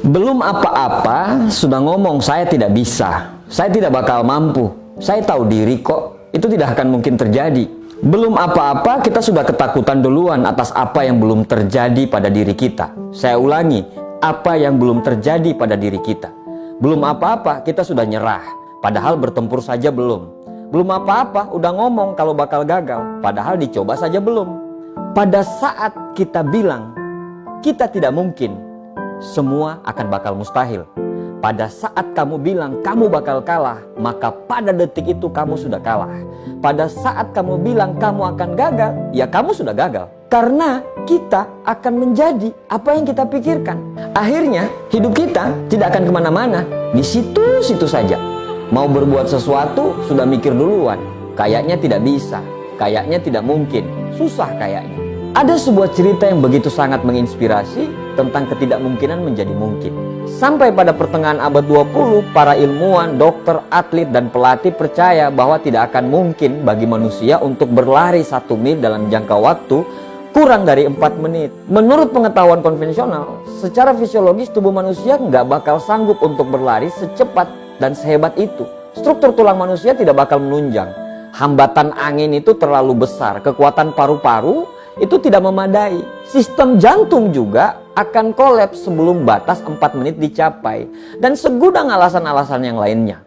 Belum apa-apa sudah ngomong saya tidak bisa, saya tidak bakal mampu, saya tahu diri kok, itu tidak akan mungkin terjadi. Belum apa-apa kita sudah ketakutan duluan atas apa yang belum terjadi pada diri kita. Saya ulangi, apa yang belum terjadi pada diri kita. Belum apa-apa kita sudah nyerah, padahal bertempur saja belum. Belum apa-apa udah ngomong kalau bakal gagal, padahal dicoba saja belum. Pada saat kita bilang kita tidak mungkin, semua akan bakal mustahil. Pada saat kamu bilang kamu bakal kalah, maka pada detik itu kamu sudah kalah. Pada saat kamu bilang kamu akan gagal, ya kamu sudah gagal. Karena kita akan menjadi apa yang kita pikirkan. Akhirnya hidup kita tidak akan kemana-mana, di situ-situ saja. Mau berbuat sesuatu sudah mikir duluan, kayaknya tidak bisa, kayaknya tidak mungkin, susah kayaknya. Ada sebuah cerita yang begitu sangat menginspirasi tentang ketidakmungkinan menjadi mungkin. Sampai pada pertengahan abad 20, para ilmuwan, dokter, atlet, dan pelatih percaya bahwa tidak akan mungkin bagi manusia untuk berlari 1 mil dalam jangka waktu kurang dari 4 menit. Menurut pengetahuan konvensional, secara fisiologis tubuh manusia nggak bakal sanggup untuk berlari secepat dan sehebat itu. Struktur tulang manusia tidak bakal menunjang. Hambatan angin itu terlalu besar, kekuatan paru-paru itu tidak memadai. Sistem jantung juga akan kolaps sebelum batas 4 menit dicapai. Dan segudang alasan-alasan yang lainnya.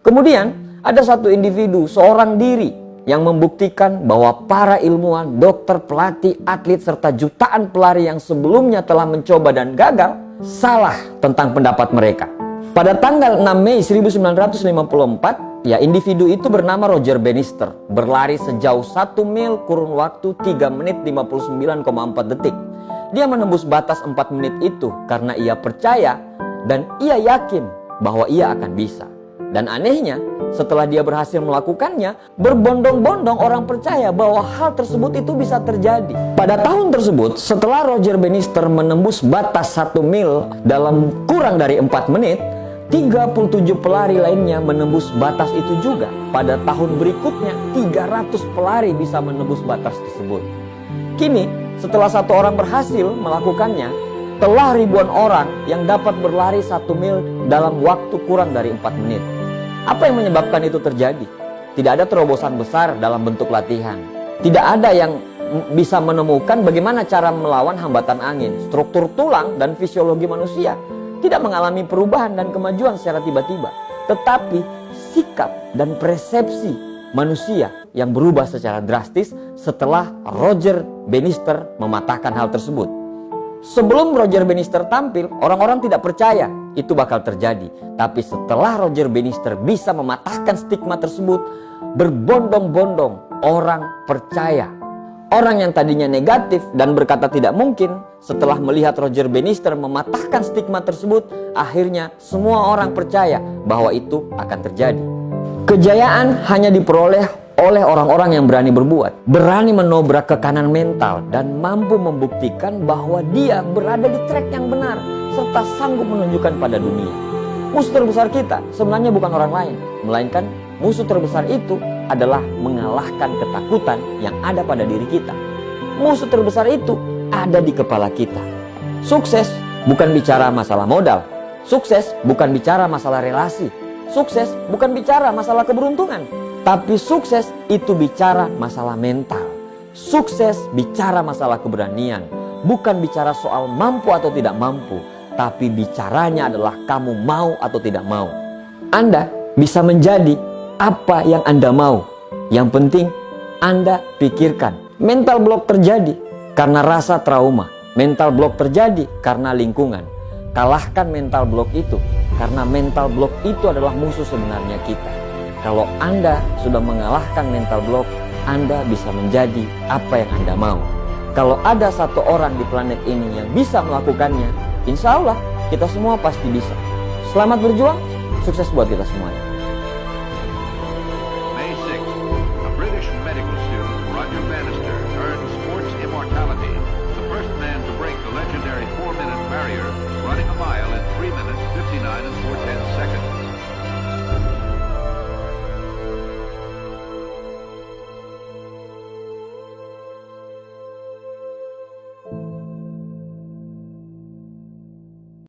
Kemudian ada satu individu, seorang diri yang membuktikan bahwa para ilmuwan, dokter, pelatih, atlet, serta jutaan pelari yang sebelumnya telah mencoba dan gagal salah tentang pendapat mereka. Pada tanggal 6 Mei 1954, ya, individu itu bernama Roger Bannister, berlari sejauh 1 mil kurun waktu 3 menit 59,4 detik. Dia menembus batas 4 menit itu karena ia percaya dan ia yakin bahwa ia akan bisa. Dan anehnya, setelah dia berhasil melakukannya, berbondong-bondong orang percaya bahwa hal tersebut itu bisa terjadi. Pada tahun tersebut, setelah Roger Bannister menembus batas 1 mil dalam kurang dari 4 menit, 37 pelari lainnya menembus batas itu juga. Pada tahun berikutnya 300 pelari bisa menembus batas tersebut. Kini setelah satu orang berhasil melakukannya, telah ribuan orang yang dapat berlari 1 mil dalam waktu kurang dari 4 menit. Apa yang menyebabkan itu terjadi? Tidak ada terobosan besar dalam bentuk latihan. Tidak ada yang bisa menemukan bagaimana cara melawan hambatan angin. Struktur tulang dan fisiologi manusia tidak mengalami perubahan dan kemajuan secara tiba-tiba, tetapi sikap dan persepsi manusia yang berubah secara drastis setelah Roger Bannister mematahkan hal tersebut. Sebelum Roger Bannister tampil, orang-orang tidak percaya itu bakal terjadi. Tapi setelah Roger Bannister bisa mematahkan stigma tersebut, berbondong-bondong orang percaya. Orang yang tadinya negatif dan berkata tidak mungkin, setelah melihat Roger Bannister mematahkan stigma tersebut, akhirnya semua orang percaya bahwa itu akan terjadi. Kejayaan hanya diperoleh oleh orang-orang yang berani berbuat, berani menobrak ke kanan mental, dan mampu membuktikan bahwa dia berada di track yang benar, serta sanggup menunjukkan pada dunia. Musuh terbesar kita sebenarnya bukan orang lain, melainkan musuh terbesar itu adalah mengalahkan ketakutan yang ada pada diri kita. Musuh terbesar itu ada di kepala kita. Sukses bukan bicara masalah modal. Sukses bukan bicara masalah relasi. Sukses bukan bicara masalah keberuntungan. Tapi sukses itu bicara masalah mental. Sukses bicara masalah keberanian. Bukan bicara soal mampu atau tidak mampu, tapi bicaranya adalah kamu mau atau tidak mau. Anda bisa menjadi apa yang Anda mau. Yang penting Anda pikirkan. Mental block terjadi karena rasa trauma. Mental block terjadi karena lingkungan. Kalahkan mental block itu, karena mental block itu adalah musuh sebenarnya kita. Kalau Anda sudah mengalahkan mental block, Anda bisa menjadi apa yang Anda mau. Kalau ada satu orang di planet ini yang bisa melakukannya, insya Allah kita semua pasti bisa. Selamat berjuang, sukses buat kita semuanya.